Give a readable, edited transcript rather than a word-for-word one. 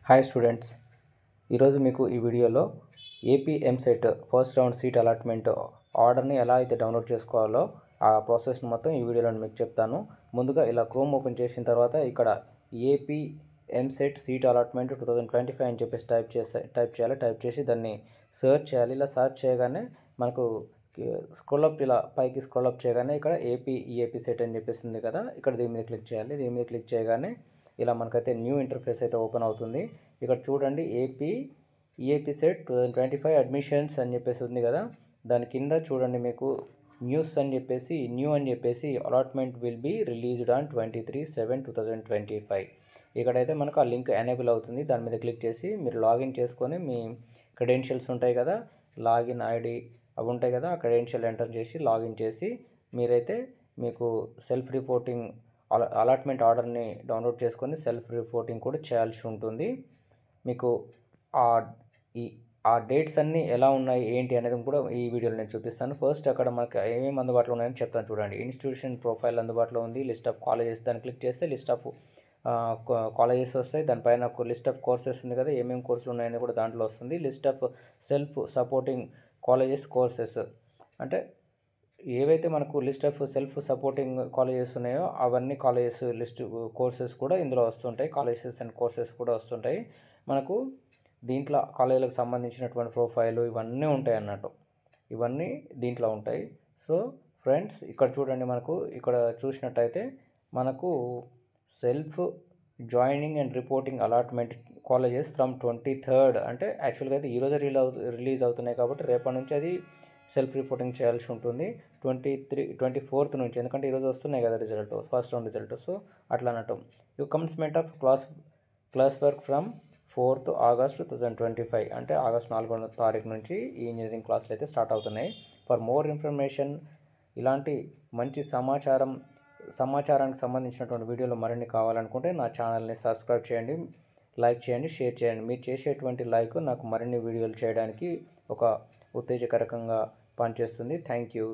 Hi students, ఈరోజు మీకు ఈ వీడియోలో AP EAMCET first round seat allotment ఆర్డర్ని ఎలా అయితే డౌన్లోడ్ చేసుకోవాలో ఆ ప్రాసెస్ని మొత్తం ఈ వీడియోలో మీకు చెప్తాను. ముందుగా ఇలా క్రోమ్ ఓపెన్ చేసిన తర్వాత ఇక్కడ ఏపీ ఎంసెట్ సీట్ అలాట్మెంట్ 2025 అని చెప్పేసి టైప్ చేయాలి. టైప్ చేసి దాన్ని సెర్చ్ చేయాలి. ఇలా సెర్చ్ చేయగానే మనకు స్క్రోల్అప్ ఇలా పైకి స్క్రోల్అప్ చేయగానే ఇక్కడ ఏపీ సెట్ అని చెప్పేసి ఉంది కదా, ఇక్కడ దీని మీద క్లిక్ చేయాలి. దీని మీద క్లిక్ చేయగానే ఇలా మనకైతే న్యూ ఇంటర్ఫేస్ అయితే ఓపెన్ అవుతుంది. ఇక్కడ చూడండి ఈఏపీ సెట్ 2025 అడ్మిషన్స్ అని చెప్పేసి ఉంది కదా, దాని కింద చూడండి మీకు న్యూస్ అని చెప్పేసి allotment will be released on 23/7/2025. ఇక్కడైతే మనకు ఆ లింక్ ఎనేబుల్ అవుతుంది. దాని మీద క్లిక్ చేసి మీరు లాగిన్ చేసుకొని మీ క్రెడెన్షియల్స్ ఉంటాయి కదా, లాగిన్ ఐడి అవి ఉంటాయి కదా, ఆ క్రెడెన్షియల్ ఎంటర్ చేసి లాగిన్ చేసి మీరైతే మీకు సెల్ఫ్ రిపోర్టింగ్ అలాట్మెంట్ ఆర్డర్ని డౌన్లోడ్ చేసుకొని సెల్ఫ్ రిపోర్టింగ్ కూడా చేయాల్సి ఉంటుంది. మీకు ఆ డేట్స్ అన్నీ ఎలా ఉన్నాయి ఏంటి అనేది కూడా ఈ వీడియోలో నేను చూపిస్తాను. ఫస్ట్ అక్కడ మనకు ఏమేమి అందుబాటులో ఉన్నాయని చెప్తాను చూడండి. ఇన్స్టిట్యూషన్ ప్రొఫైల్ అందుబాటులో ఉంది. లిస్ట్ ఆఫ్ కాలేజెస్ దాన్ని క్లిక్ చేస్తే లిస్ట్ ఆఫ్ కాలేజెస్ వస్తాయి. దానిపైన ఒక లిస్ట్ ఆఫ్ కోర్సెస్ ఉంది కదా, ఏమేమి కోర్సులు ఉన్నాయని కూడా దాంట్లో వస్తుంది. List of self supporting colleges courses అంటే ఏవైతే మనకు list of self supporting colleges ఉన్నాయో అవన్నీ కాలేజెస్ లిస్ట్ కోర్సెస్ కూడా ఇందులో వస్తుంటాయి. కాలేజెస్ అండ్ కోర్సెస్ కూడా వస్తుంటాయి. మనకు దీంట్లో కాలేజీలకు సంబంధించినటువంటి ప్రొఫైలు ఇవన్నీ ఉంటాయి అన్నట్టు, ఇవన్నీ దీంట్లో ఉంటాయి. సో ఫ్రెండ్స్, ఇక్కడ చూడండి, మనకు ఇక్కడ చూసినట్టయితే మనకు self joining and reporting allotment colleges from 23rd అంటే యాక్చువల్గా అయితే ఈరోజు రిలీజ్ అవుతున్నాయి కాబట్టి రేపటి నుంచి అది సెల్ఫ్ రిపోర్టింగ్ చేయాల్సి ఉంటుంది. 24th నుంచి, ఎందుకంటే ఈరోజు వస్తున్నాయి కదా result, first round result. So అట్లా అన్నట్టు. Commencement of class work from 4th August 2025 అంటే ఆగస్ట్ 4వ తారీఖు నుంచి ఈ ఇంజనీరింగ్ క్లాసులు అయితే స్టార్ట్ అవుతున్నాయి. ఫర్ మోర్ ఇన్ఫర్మేషన్, ఇలాంటి మంచి సమాచారానికి సంబంధించినటువంటి వీడియోలు మరిన్ని కావాలనుకుంటే నా ఛానల్ని సబ్స్క్రైబ్ చేయండి, లైక్ చేయండి, షేర్ చేయండి. మీరు చేసేటువంటి లైక్ నాకు మరిన్ని వీడియోలు చేయడానికి ఒక ఉత్తేజకరంగా పనిచేస్తుంది. Thank you.